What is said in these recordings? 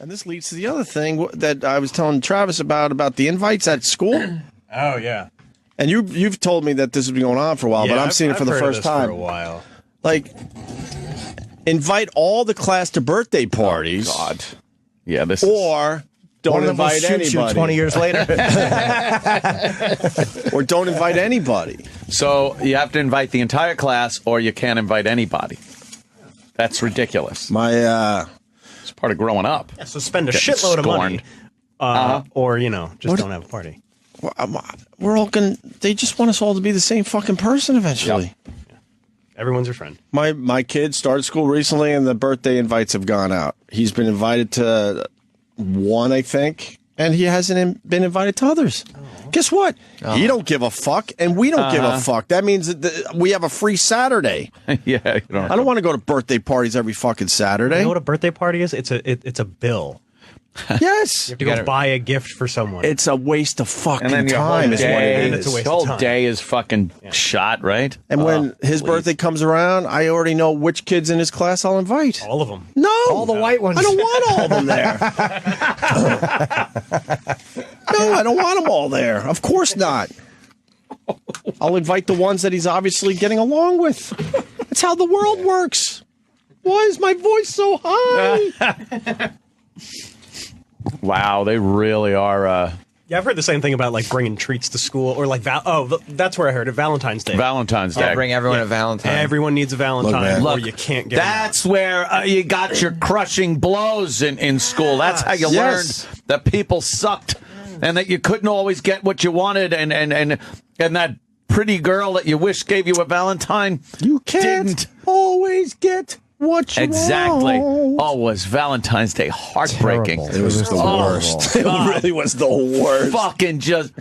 And this leads to the other thing that I was telling Travis about the invites at school. Oh, yeah. And you've told me that this has been going on for a while, but I'm seeing it for the first time. For a while. Like, invite all the class to birthday parties. Oh, God. Yeah, this or don't invite anybody. 20 years later. Or don't invite anybody. So you have to invite the entire class or you can't invite anybody. That's ridiculous. It's part of growing up. Yeah, so spend a shitload of money. Or, just don't have a party. We're all going to... They just want us all to be the same fucking person eventually. Yep. Yeah. Everyone's your friend. My kid started school recently, and the birthday invites have gone out. He's been invited to one, I think, and he hasn't been invited to others. Oh. Guess what? Oh. He don't give a fuck, and we don't give a fuck. That means that we have a free Saturday. Yeah, I don't want to go to birthday parties every fucking Saturday. You know what a birthday party is? It's a bill. Yes. You have to go buy a gift for someone. It's a waste of fucking and then time. Is what it it's a waste the whole of time. day is fucking shot, right? And when his birthday comes around, I already know which kids in his class I'll invite. All of them. No. All the white ones. I don't want all of them there. No, I don't want them all there. Of course not. I'll invite the ones that he's obviously getting along with. That's how the world works. Why is my voice so high? Wow, they really are. Yeah, I've heard the same thing about like bringing treats to school or like that's where I heard it. Valentine's Day. Valentine's Day. Yeah, bring everyone a Valentine. Everyone needs a Valentine, Look, or you can't get. That's where you got your crushing blows in school. That's how you learned that people sucked and that you couldn't always get what you wanted, and that pretty girl that you wish gave you a Valentine. You can't always get what you exactly. want. Oh, was Valentine's Day heartbreaking? Terrible. It was just the worst. It really was the worst. Fucking just.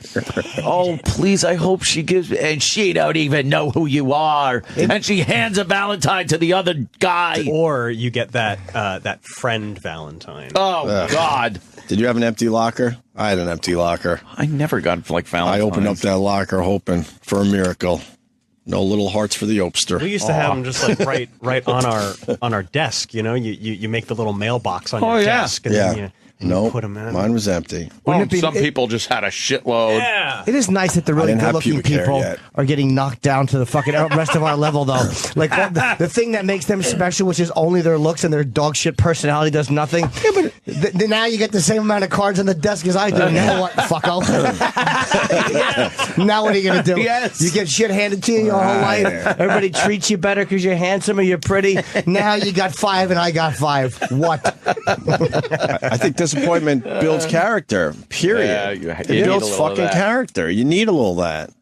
Oh, please! I hope she gives. And she don't even know who you are. And she hands a Valentine to the other guy. Or you get that friend Valentine. Oh God! Did you have an empty locker? I had an empty locker. I never got like Valentine's. I opened up that locker hoping for a miracle. No little hearts for the Opster. We used to have them just like right on our desk. You know, you make the little mailbox on your desk. And then you put them in. Mine was empty. Some people just had a shitload. Yeah. It is nice that the really good-looking people are getting knocked down to the fucking rest of our level, though. Like the thing that makes them special, which is only their looks and their dog shit personality, does nothing. Yeah, but now you get the same amount of cards on the desk as I do. Now what, fucko? Now what are you gonna do? Yes. You get shit handed to you your whole life. Everybody treats you better because you're handsome or you're pretty. Now you got 5 and I got 5. What? I think disappointment builds character, period. Yeah, it builds fucking character. You need a little of that. A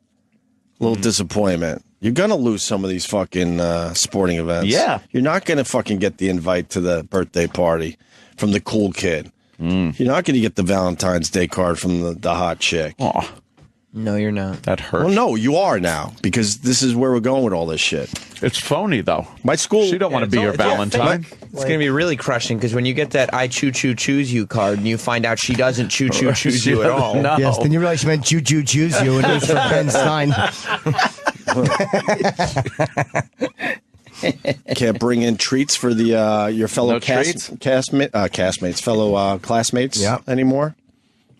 little disappointment. You're going to lose some of these fucking sporting events. Yeah. You're not going to fucking get the invite to the birthday party from the cool kid. You're not going to get the Valentine's Day card from the hot chick. Oh, No, you're not. that hurts. Well, no, you are now, because this is where we're going with all this shit. It's phony, though. My school... She don't want to be your Valentine. It's going to be really crushing because when you get that I choose you card and you find out she doesn't choose you at all. No. Yes, then you realize she meant Juju choose you and it was for Ben Stein. Can't bring in treats for the your fellow No treats? classmates anymore?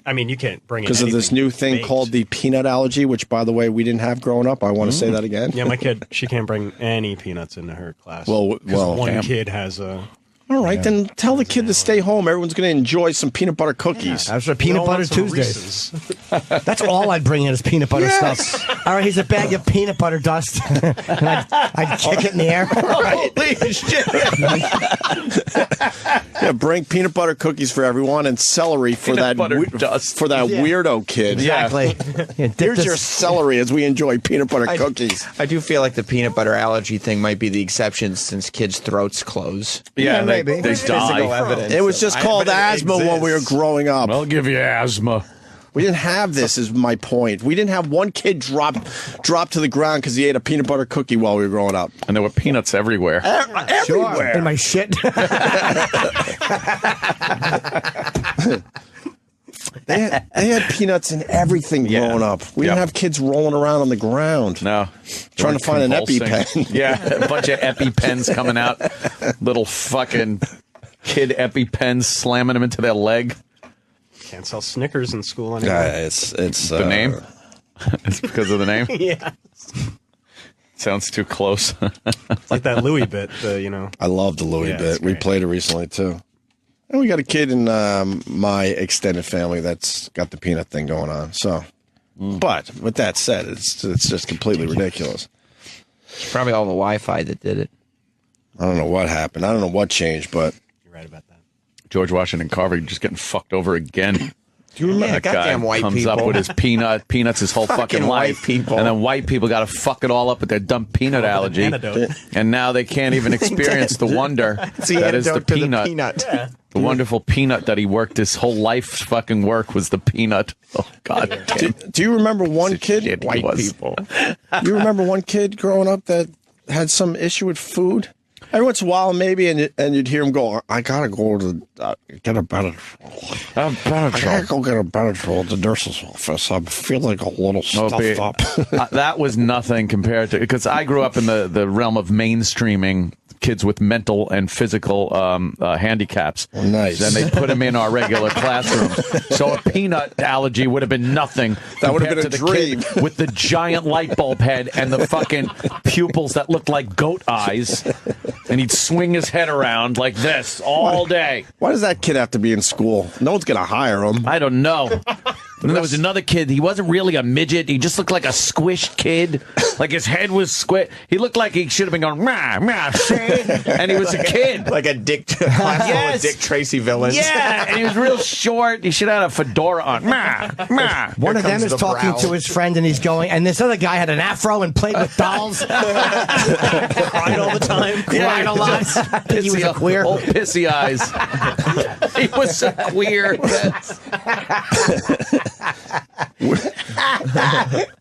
I mean, you can't bring it Because of this new thing called the peanut allergy, which, by the way, we didn't have growing up. I want to say that again. Yeah, my kid, she can't bring any peanuts into her class. Well, one kid has a... All right, then tell the kid to stay home. Everyone's going to enjoy some peanut butter cookies. That's for peanut butter Tuesdays. That's all I'd bring in is peanut butter stuff. All right, here's a bag of peanut butter dust. And I'd kick it in the air. Holy shit. Yeah, bring peanut butter cookies for everyone and celery for Peanut that butter dust. for that weirdo kid. Exactly. Yeah, Here's your celery as we enjoy peanut butter cookies. I do feel like the peanut butter allergy thing might be the exception since kids' throats close. Yeah, maybe. they Physical die. evidence. It was just called asthma when we were growing up. I'll give you asthma. We didn't have this, is my point. We didn't have one kid drop to the ground because he ate a peanut butter cookie while we were growing up. And there were peanuts everywhere. Everywhere. In my shit. They had peanuts in everything growing up. We didn't have kids rolling around on the ground. No. Trying to find an Convulsing. EpiPen. Yeah, a bunch of EpiPens coming out. Little fucking Kid EpiPens slamming them into their leg. Can't sell Snickers in school anymore. It's The name? It's because of the name? Yeah. Sounds too close. It's like that Louis bit, I love the Louis bit. We played it recently, too. And we got a kid in my extended family that's got the peanut thing going on. So, but with that said, it's just completely ridiculous. It's probably all the Wi-Fi that did it. I don't know what happened. I don't know what changed, but You're right about that. George Washington Carver just getting fucked over again. Do you remember That guy goddamn white comes people? up with his peanuts his whole fucking life, white people. and then white people got to fuck it all up with their dumb peanut allergy, antidote. and now they can't even experience the wonder that is the antidote to peanut. The peanut. Yeah. The wonderful peanut that he worked his whole life's fucking work was the peanut. Oh God! do you remember one kid? Shit, he White was. people. You remember one kid growing up that had some issue with food? Every once in a while, maybe, and you'd hear him go, I gotta go to get a Benadryl. I gotta go get a Benadryl at the nurse's office. I feel like a little stuffed up. That was nothing compared to, because I grew up in the realm of mainstreaming kids with mental and physical handicaps. Nice. Then they put them in our regular classrooms. So a peanut allergy would have been nothing. That would have compared been a to the kid dream. with the giant light bulb head and the fucking pupils that looked like goat eyes. And he'd swing his head around like this all day. Why does that kid have to be in school? No one's gonna hire him. I don't know. And then there was another kid. He wasn't really a midget. He just looked like a squished kid. Like his head was squished. He looked like he should have been going, rah, rah, shit. And he was a kid. Like a Dick, class full of Dick Tracy villains. Yeah, and he was real short. He should have had a fedora on. Rah, rah. One of them comes is the talking brow. to his friend, and he's going, and this other guy had an afro and played with dolls. Cried all the time. Cried a lot. He was a queer. Old pissy eyes. He was a queer.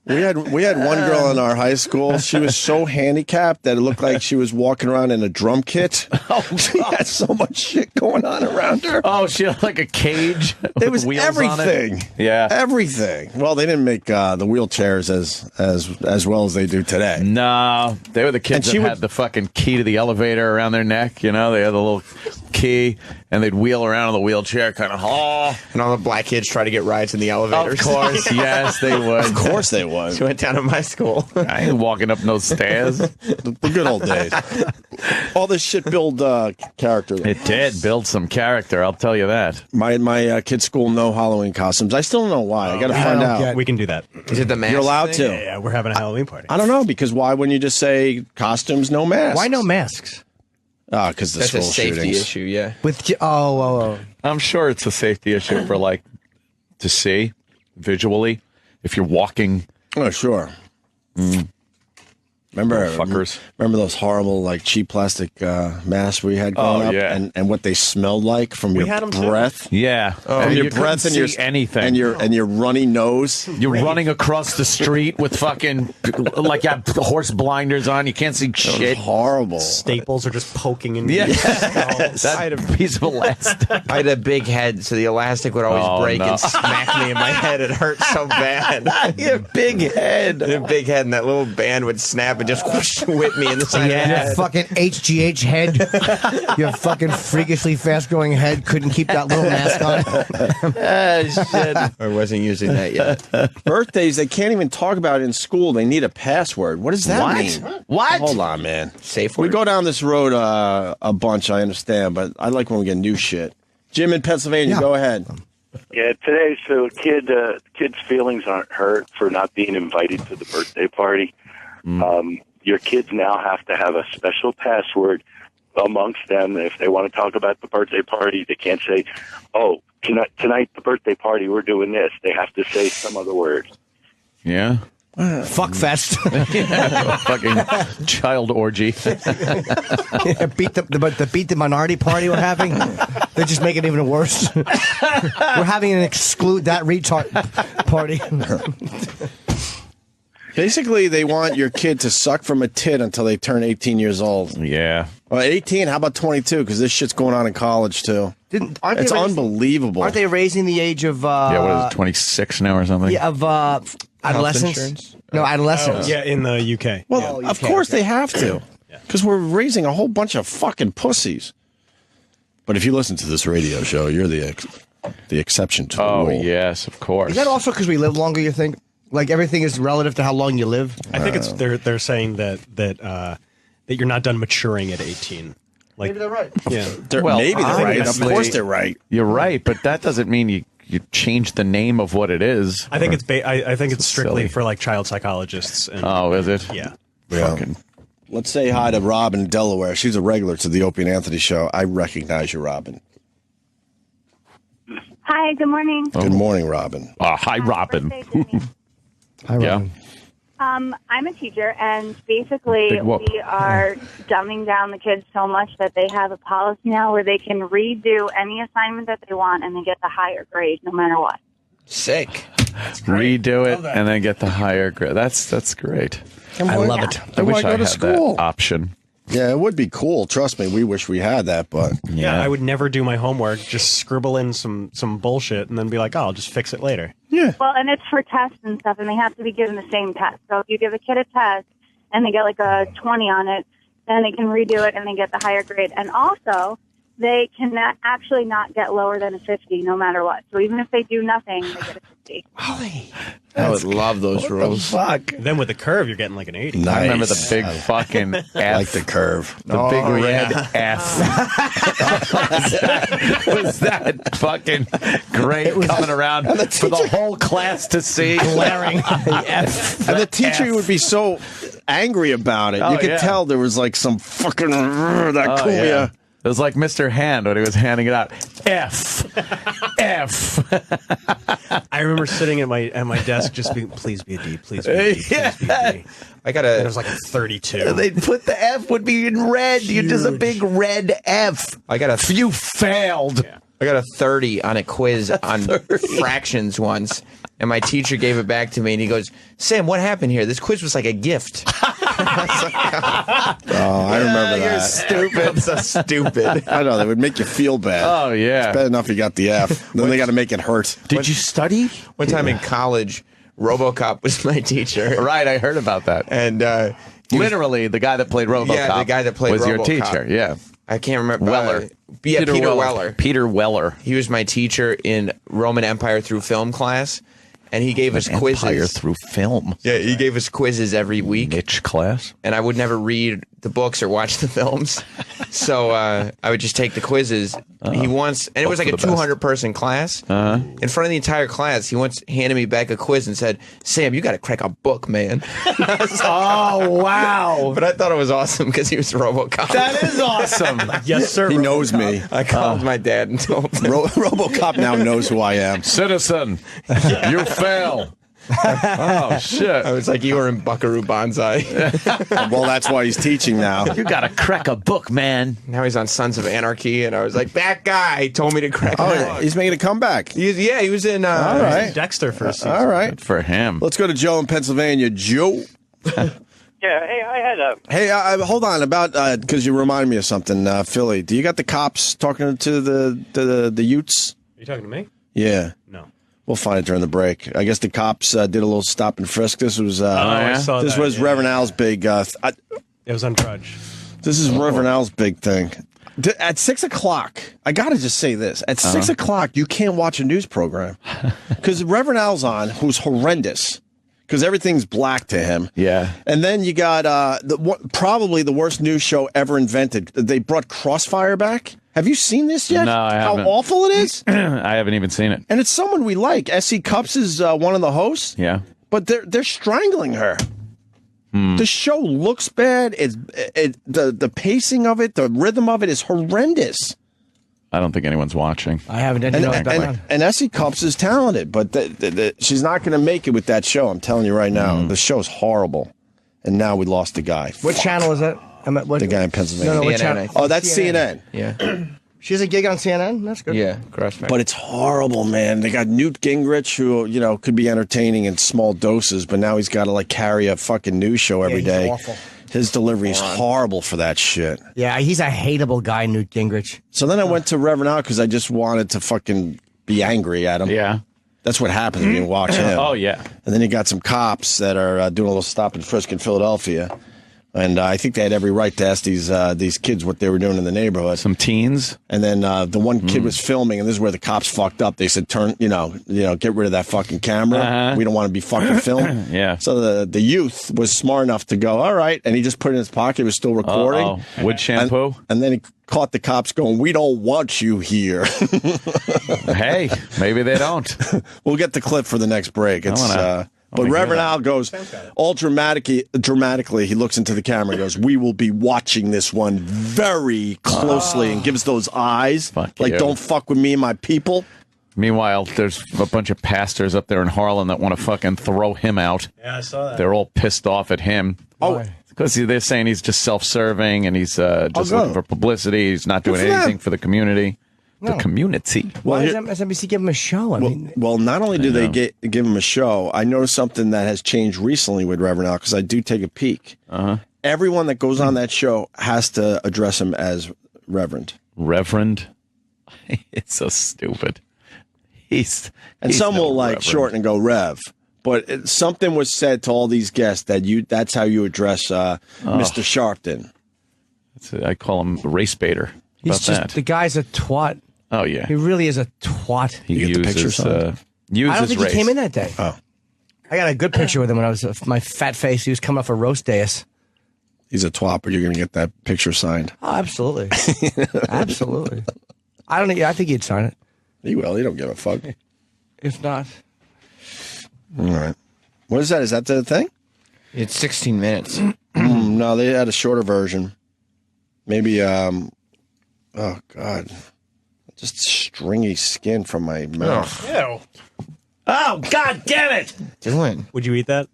We had one girl in our high school. She was so handicapped that it looked like she was walking around in a drum kit. Oh, She had so much shit going on around her. Oh, she had like a cage. It with was wheels on it. everything. Yeah. Everything. Well, they didn't make the wheelchairs as well as they do today. No, they were the kids And that she had would- the fucking key to the elevator around their neck. You know, they had the little key, and they'd wheel around in the wheelchair, kind of. Oh, And all the black kids try to get rides in the elevators. of course, yes, they would. Of course they would. She went down to my school. I ain't walking up no stairs. The good old days. All this shit build character. It did build some character, I'll tell you that. My kid's school, no Halloween costumes. I still don't know why. I got to find out. We can do that. Is it the mask? You're allowed thing? to. Yeah, we're having a Halloween party. I don't know, because why wouldn't you just say costumes, no masks? Why no masks? Because the That's school a safety shootings. issue, yeah. With oh. I'm sure it's a safety issue for, like, to see visually if you're walking. Oh, sure. Remember, Little fuckers. Remember those horrible, like, cheap plastic masks we had growing up, yeah. and what they smelled like from your had 'em too. breath, Yeah. from your breath and your anything. and your runny nose. You're running across the street with fucking, like you have horse blinders on. You can't see It was shit. horrible. Staples are just poking in. Yeah. your skull. That piece of elastic. I had a big head, so the elastic would always Oh, break no. and smack me in my head. It hurt so bad. You have big head. A big head, and that little band would snap and just whoosh, whip me in the side of the Your head. fucking HGH head, your fucking freakishly fast-growing head couldn't keep that little mask on. Shit. I wasn't using that yet. Birthdays, they can't even talk about it in school. They need a password. What does that What? mean? What? Hold on, man. Safe We word. go down this road a bunch, I understand, but I like when we get new shit. Jim in Pennsylvania, Yeah. go ahead. Yeah, today, so kid's feelings aren't hurt for not being invited to the birthday party. Your kids now have to have a special password amongst them. If they want to talk about the birthday party, they can't say, "Oh, tonight the birthday party, we're doing this." They have to say some other word. Yeah. Fuck fest. Fucking child orgy. beat the minority party we're having. They're just making it even worse. We're having an exclude that retard party. Basically, they want your kid to suck from a tit until they turn 18 years old. Yeah. Well, 18, how about 22? Because this shit's going on in college, too. Aren't It's they unbelievable. Aren't they raising the age of Yeah, what is it, 26 now or something? yeah, of adolescence? insurance? No, adolescence. Yeah, in the UK. Well, of course they have to. Because we're raising a whole bunch of fucking pussies. But if you listen to this radio show, you're the exception to the rule. Oh, yes, of course. Is that also because we live longer, you think? Like, everything is relative to how long you live? I think it's they're saying that you're not done maturing at 18. Like, Maybe they're right. Yeah. Maybe they're right. Of course they're right. You're right, but that doesn't mean you change the name of what it is. I think I think it's strictly silly. for like child psychologists. And, Oh, is it? Yeah. Fucking. Let's say hi to Robin in Delaware. She's a regular to the Opie and Anthony show. I recognize you, Robin. Hi, good morning. Good morning, Robin. Hi, Robin. Hi, Robin. I'm a teacher, and basically Big whoop. we are dumbing down the kids so much that they have a policy now where they can redo any assignment that they want and they get the higher grade no matter what. Sick. Redo it and then get the higher grade. That's great. I love it. I wish go I to had school? that option. Yeah, it would be cool. Trust me, we wish we had that, but Yeah, I would never do my homework, just scribble in some bullshit and then be like, oh, I'll just fix it later. yeah. Well, and it's for tests and stuff, and they have to be given the same test. So if you give a kid a test and they get like a 20 on it, then they can redo it and they get the higher grade. And also, they can actually not get lower than a 50 no matter what. So even if they do nothing, they get a 50. I would love those rules. Fuck. Then with the curve, you're getting like an 80. Nice. I remember the big fucking F. Like the curve. The big red F. was that fucking great coming around for the whole class to see? Glaring. And the teacher would be so angry about it. Oh, You could yeah. tell there was like some fucking that cool. Yeah. It was like Mr. Hand when he was handing it out. F. F. I remember sitting at my desk just being, please be a D, please be a D, please be a D. I And it gotta, was like a 32. They'd put the F would be in red. You just a big red F. You failed. I got a 30 on a quiz on fractions once, and my teacher gave it back to me, and he goes, "Sam, what happened here? This quiz was like a gift." I remember You're that. stupid. So stupid. I know, they would make you feel bad. Oh, yeah. It's bad enough you got the F. Then they got to make it hurt. Did you study? One time in college, RoboCop was my teacher. Right, I heard about that. And he was- Literally, the guy that played RoboCop. Yeah, the guy that played was your RoboCop. teacher. Yeah, I can't remember. Weller. Yeah, Peter Weller. Peter Weller. He was my teacher in Roman Empire through film class, and he gave us quizzes. Empire through film. Yeah, he gave us quizzes every week, Niche class. and I would never read the books or watch the films. So I would just take the quizzes. He once, and it was like a for the best. 200-person class. In front of the entire class, he once handed me back a quiz and said, "Sam, you got to crack a book, man." Oh, wow. But I thought it was awesome because he was RoboCop. That is awesome. Yes, sir. He knows me. I called my dad and told him. RoboCop now knows who I am. Citizen, you fail. Oh, shit. I was like, "You were in Buckaroo Banzai." Well, that's why he's teaching now. You got to crack a book, man. Now he's on Sons of Anarchy, and I was like, "That guy told me to crack a Oh, book." he's making a comeback. He was in. All right. Dexter for a season. All right. Good for him. Let's go to Joe in Pennsylvania. Joe. Yeah, hey, I had a. Hey, hold on about because you reminded me of something, Philly. Do you got the cops talking to the Utes? Are you talking to me? Yeah, No. we'll find it during the break. I guess the cops did a little stop and frisk. This was I saw this that, was yeah. Reverend Al's big. It was on Drudge. This is Reverend Al's big thing. At 6 o'clock, I gotta just say this: at 6 o'clock, you can't watch a news program because Reverend Al's on, who's horrendous. Because everything's black to him. Yeah. And then you got probably the worst news show ever invented. They brought Crossfire back. Have you seen this yet? No, I haven't. How awful it is? I haven't even seen it. And it's someone we like. S.C. Cups is one of the hosts. Yeah. But they're strangling her. The show looks bad. The pacing of it, the rhythm of it is horrendous. I don't think anyone's watching. I haven't. And S.E. Cups is talented, but she's not going to make it with that show. I'm telling you right now. The show's horrible. And now we lost the guy. What channel is that? The guy in Pennsylvania. No, what CNN, channel? I think. Oh, that's CNN. Yeah, She has a gig on CNN? That's good. yeah, Crossfire. But it's horrible, man. They got Newt Gingrich, who, could be entertaining in small doses, but now he's got to, carry a fucking news show every he's day. awful. His delivery is horrible for that shit. Yeah, he's a hateable guy, Newt Gingrich. So then I went to Reverend Al because I just wanted to fucking be angry at him. Yeah. That's what happens when you watch him. Oh, yeah. And then you got some cops that are doing a little stop and frisk in Philadelphia. And I think they had every right to ask these kids what they were doing in the neighborhood. Some teens. And then the one kid was filming, and this is where the cops fucked up. They said, "Turn, get rid of that fucking camera. We don't want to be fucking filmed." Yeah. So the youth was smart enough to go, "All right," and he just put it in his pocket. He was still recording. Wood shampoo. And then he caught the cops going, "We don't want you here." Hey, maybe they don't. We'll get the clip for the next break. But Reverend Al goes, all dramatically, he looks into the camera and goes, "We will be watching this one very closely," and gives those eyes. Don't fuck with me and my people. Meanwhile, there's a bunch of pastors up there in Harlem that want to fucking throw him out. Yeah, I saw that. They're all pissed off at him. Oh, because they're saying he's just self-serving and he's just looking for publicity. He's not doing anything for the community. The community. Why does MSNBC give him a show? Well, not only do they give him a show, I noticed something that has changed recently with Reverend Al, because I do take a peek. Everyone that goes on that show has to address him as Reverend. Reverend? It's so stupid. Some will shorten and go Rev. But something was said to all these guests that's how you address Mr. Sharpton. I call him a race baiter. The guy's a twat. Oh, yeah. He really is a twat. He uses I don't think race. he came in that day. Oh. I got a good picture with him when I was my fat face. He was coming off a roast dais. He's a twat, but you're going to get that picture signed. Oh, absolutely. Absolutely. I think he'd sign it. He will. He don't give a fuck. If not. All right. What is that? Is that the thing? It's 16 minutes. No, they had a shorter version. Maybe, oh, God. Just stringy skin from my mouth. Ew. Oh, God damn it! Doing. Would you eat that?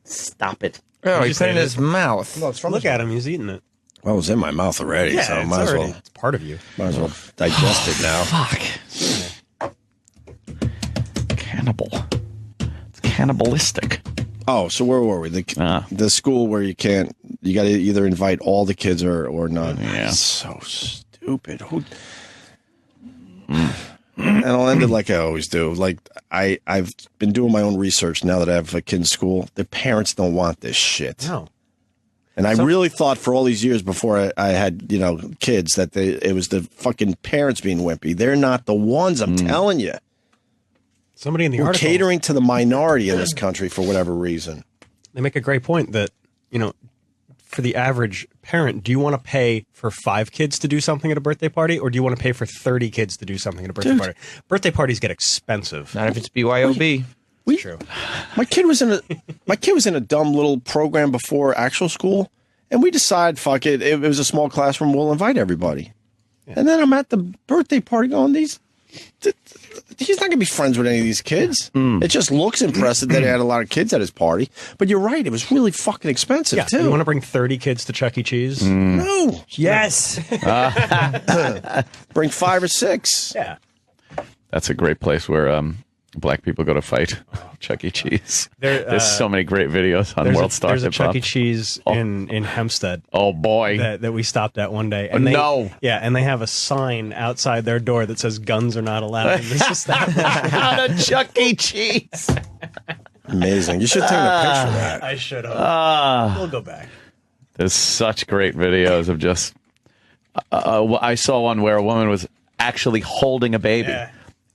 Stop it. Oh, he put it in his mouth. No, it's from Look at him. He's eating it. Well, it was in my mouth already, Yeah, so it's might as already- well. It's part of you. Might as well digest it now. Fuck. Cannibal. It's cannibalistic. Oh, so where were we? The school where you got to either invite all the kids or none. Yeah. It's so stupid. And I'll end it like I always do. Like I've been doing my own research now that I have a kid in school. The parents don't want this shit. No. And I really thought for all these years before I had, kids that it was the fucking parents being wimpy. They're not the ones, I'm telling you. Somebody in the We're article. catering to the minority in this country for whatever reason. They make a great point that, for the average parent, do you want to pay for 5 kids to do something at a birthday party, or do you want to pay for 30 kids to do something at a birthday party? Birthday parties get expensive. Not if it's BYOB. True. My kid was in a dumb little program before actual school, and we decided, fuck it. It was a small classroom. We'll invite everybody. Yeah. And then I'm at the birthday party going, he's not going to be friends with any of these kids. It just looks impressive that he had a lot of kids at his party. But you're right. It was really fucking expensive, too. You want to bring 30 kids to Chuck E. Cheese? No. Yes. Bring 5 or 6. Yeah. That's a great place where black people go to fight. Chuck E. Cheese. There's so many great videos on World Star There's a Hip-Hop. Chuck E. Cheese in Hempstead. Oh, boy. That we stopped at one day. And and they have a sign outside their door that says guns are not allowed in this establishment. Out of Chuck E. Cheese. Amazing. You should take a picture of that. I should have. We'll go back. There's such great videos of just... I saw one where a woman was actually holding a baby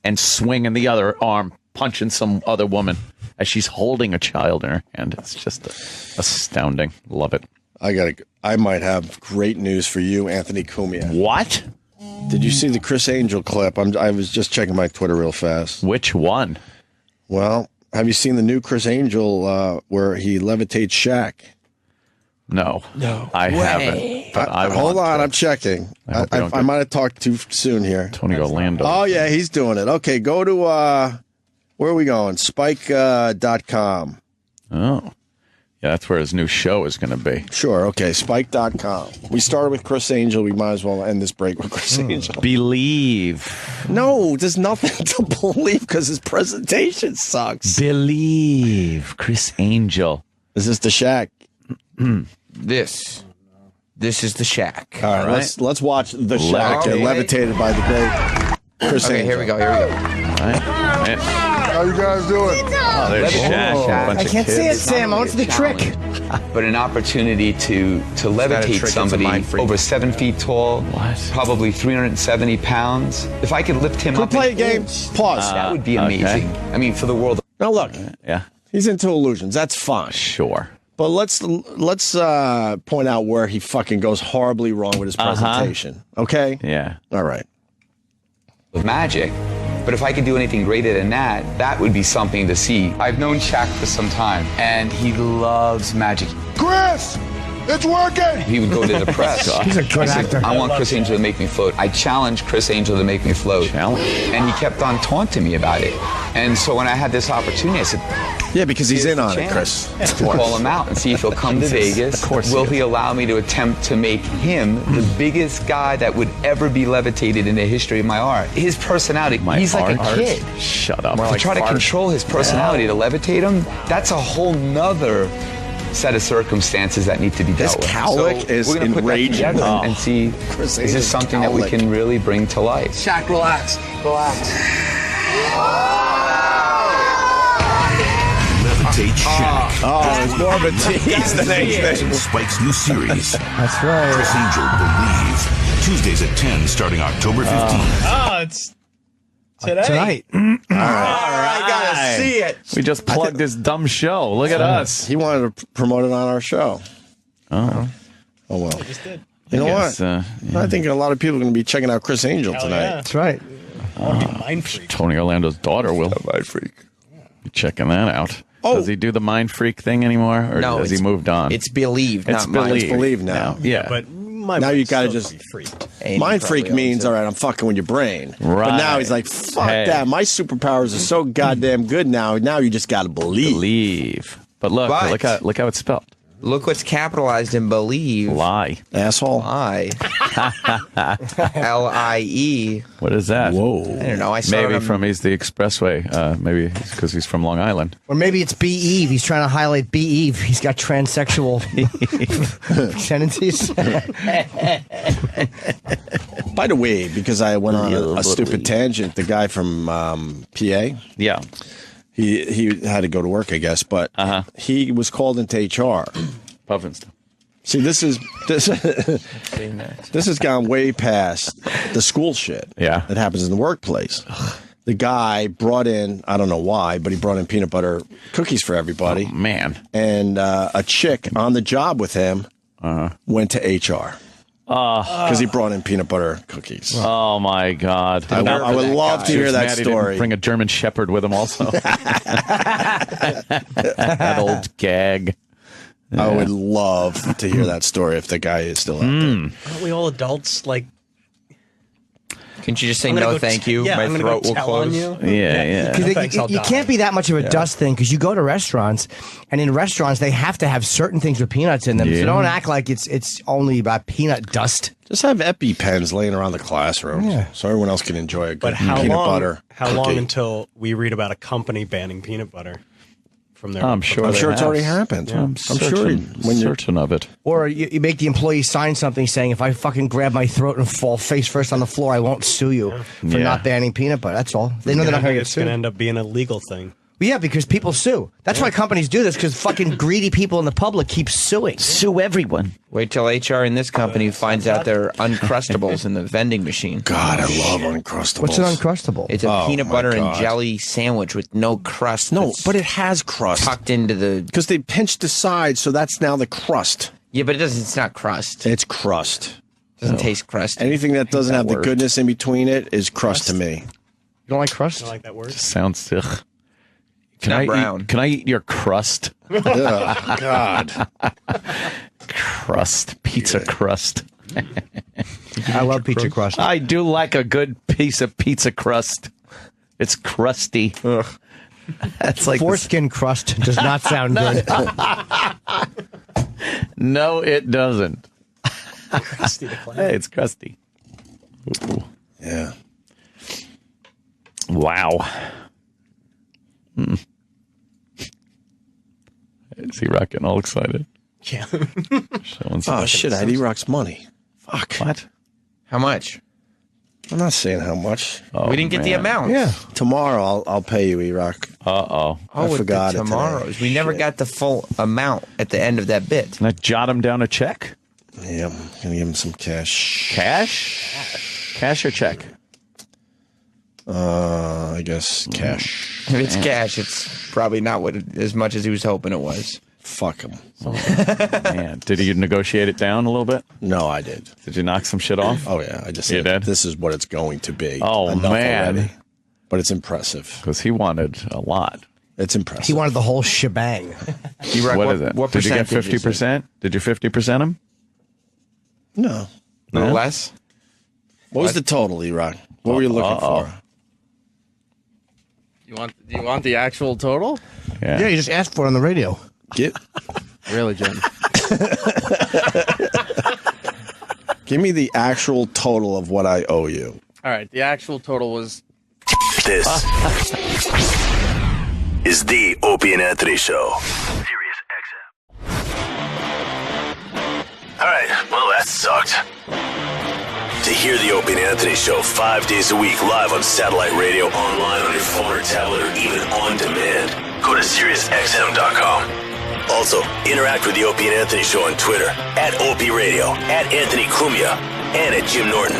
and swinging the other arm, punching some other woman as she's holding a child in her hand. It's just astounding. Love it. I might have great news for you, Anthony Cumia. What? Did you see the Chris Angel clip? I was just checking my Twitter real fast. Which one? Well, have you seen the new Chris Angel where he levitates Shaq? No, I haven't. But hold on, I'm checking. I might have talked too soon here. Tony Orlando. Oh yeah, he's doing it. Okay, go to where are we going? Spike.com. Oh, yeah, that's where his new show is going to be. Sure. Okay, Spike.com. We started with Chris Angel. We might as well end this break with Chris Angel. Believe. No, there's nothing to believe because his presentation sucks. Believe. Chris Angel. Is this the Shaq? This is the Shack. All right, let's watch the Shack get levitated by the great Chris Okay, Angel. here we go. How you guys doing? Oh, there's Shaq. I can't see it, Sam. I want the trick. But an opportunity to levitate trick, it's a somebody mind freak. over 7 feet tall, probably 370 pounds. If I could lift him Can we up, play a game? Pause. that would be amazing. I mean, for the world. Now look, Yeah, he's into illusions. That's fine. sure. But let's point out where he fucking goes horribly wrong with his presentation. Okay? Yeah. All right. Of magic. But if I could do anything greater than that, that would be something to see. I've known Shaq for some time, and he loves magic. Chris, it's working. He would go to the press. He's a good actor. I want Chris Angel to make me float. I challenged Chris Angel to make me float. Challenge? And he kept on taunting me about it. And so when I had this opportunity, I said, Yeah, because he's in "Here's on the it, Chris. chance to call him out and see if he'll come to Vegas. Of course he Will is. he allow me to attempt to make him the biggest guy that would ever be levitated in the history of my art? His personality, he's like a kid. Shut up. To try to control his personality, to levitate him, that's a whole nother set of circumstances that need to be dealt with. cowlick is we're gonna put that enraging. together Oh. and see, Chris is Angel's this something that we cowlick. can really bring to life? Shaq, relax. Levitate Shaq. Oh, there's more of a tease than anything. Spike's new series. That's right. Chris Angel Believe. Tuesdays at 10, starting October 15th. Oh, it's today. Tonight. I gotta see it. We just plugged this dumb show. Look at us. He wanted to promote it on our show. Oh. Oh, well. Just did. You know Yes, what? I think a lot of people are going to be checking out Chris Angel tonight. yeah. That's right. I want to be mind freak. Tony Orlando's daughter will Mind freak. be checking that out. Oh. Does he do the mind freak thing anymore? Or No, has he moved on? It's believed, It's not mind. believed. It's believed now. Yeah. But my Now you mind's gotta still just- gonna be freaked. Andy Mind probably freak owns means, it. all right, I'm fucking with your brain. But Right. now he's like, fuck Hey. that. My superpowers are so goddamn good now. Now you just got to believe. Believe. But look, But- look how it's spelled. Look what's capitalized in believe. Lie. Asshole. I. L-I-E. What is that? Whoa. I don't know. I saw Maybe it on- he's the expressway. Maybe because he's from Long Island. Or maybe it's B. Eve. He's trying to highlight B. Eve. He's got transsexual tendencies. By the way, because I went on a stupid tangent, the guy from PA, Yeah. he had to go to work, I guess, but he was called into HR. Puffins. See, this has gone way past the school shit. Yeah. that happens in the workplace. The guy brought in, I don't know why, but he brought in peanut butter cookies for everybody. Oh, man. And a chick on the job with him went to HR because he brought in peanut butter cookies. Oh, my God. I would love to hear that Mad he didn't story. bring a German Shepherd with him also. That old gag. I would love to hear that story if the guy is still out there. Aren't we all adults? Like, Can't you just say I'm gonna no, go thank you? Yeah, My I'm gonna throat go will tell close. on you. Yeah. Because Thanks, I'll you die. can't be that much of a dust thing because you go to restaurants and in restaurants they have to have certain things with peanuts in them. Yeah. So don't act like it's only about peanut dust. Just have EpiPens laying around the classroom Yeah. so everyone else can enjoy a good But how peanut long? butter How long cookie. until we read about a company banning peanut butter from their? I'm sure. I'm they sure it's have. already happened. I'm sure certain, when you're certain of it. Or you make the employee sign something saying, if I fucking grab my throat and fall face first on the floor, I won't sue you for Yeah. not banning peanut butter. That's all. They know they're not going to get It's going to sued. end up being a legal thing. Well, yeah, because people sue. That's why companies do this, because fucking greedy people in the public keep suing. Sue everyone. Wait till HR in this company finds out they're Uncrustables in the vending machine. God, I love Uncrustables. What's an Uncrustable? It's a Oh, peanut my butter and God. jelly sandwich with no crust. No, that's but it has crust. tucked into the. Because they pinched the sides, so that's now the crust. Yeah, but it doesn't. It's not crust. It It's crust. doesn't taste crusty. Anything that doesn't have the word. goodness in between it is crust to me. You don't like crust? I like that word. Sounds ugh. not brown. Can I eat your crust? Ugh, God. Crust. Pizza crust. I love pizza crust. I do like a good piece of pizza crust. It's crusty. That's like Foreskin crust does not sound good. No, it doesn't. Crusty the clown. Hey, it's crusty. Ooh. Yeah. Wow. Is he rocking all excited? Yeah. Showing some Oh, shit, I had E-Rock's money. Fuck. What? How much? I'm not saying how much. Oh, we didn't get the amount. Yeah. Tomorrow I'll pay you, E-Rock. Uh-oh. I forgot it today. Tomorrows. We never got the full amount at the end of that bit. Can I jot him down a check? Yeah, I'm going to give him some cash. Cash? Cash or check? I guess cash. If it's cash, it's probably not as much as he was hoping it was. Fuck him. Man, did you negotiate it down a little bit? No, I did. Did you knock some shit off? Oh, yeah. I just You said, did? this is what it's going to be. Oh, Enough man. already. But it's impressive. Because he wanted a lot. It's impressive. He wanted the whole shebang. What is it? What Did you get percentage is it? 50%? Did you 50% him? No. No No? less? What was the total, E-Rock? What were you looking for? Do you want the actual total? Yeah, you just asked for it on the radio. Get. Really, Jim? Give me the actual total of what I owe you. All right, the actual total was... This is the Opie and Anthony Show. Sirius XM. All right, well, that sucked. To hear the Opie and Anthony Show 5 days a week live on satellite radio, online on your phone or tablet, or even on demand, go to SiriusXM.com. Also, interact with the Opie and Anthony Show on Twitter, @Opie Radio, @Anthony Cumia, and @Jim Norton.